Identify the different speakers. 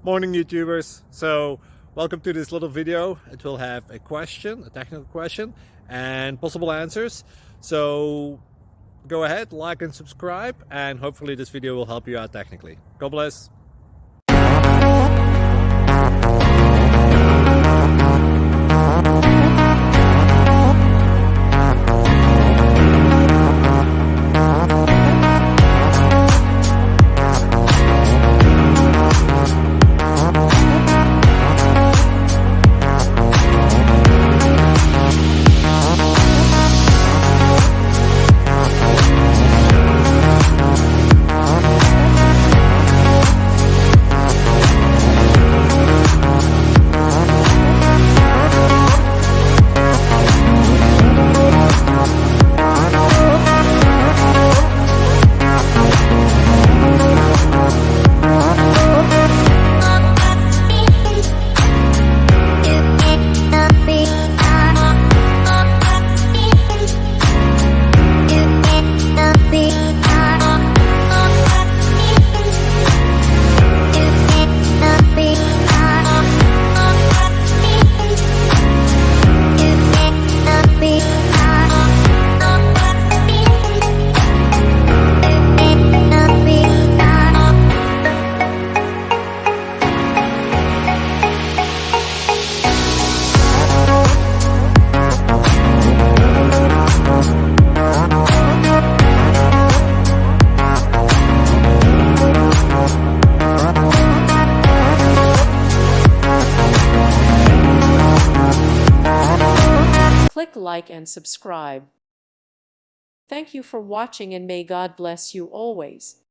Speaker 1: Morning YouTubers. So welcome to this little video. It will have a question, a technical question, and possible answers. So go ahead, like and subscribe, and hopefully this video will help you out technically. God bless.
Speaker 2: Click like and subscribe. Thank you for watching and may God bless you always.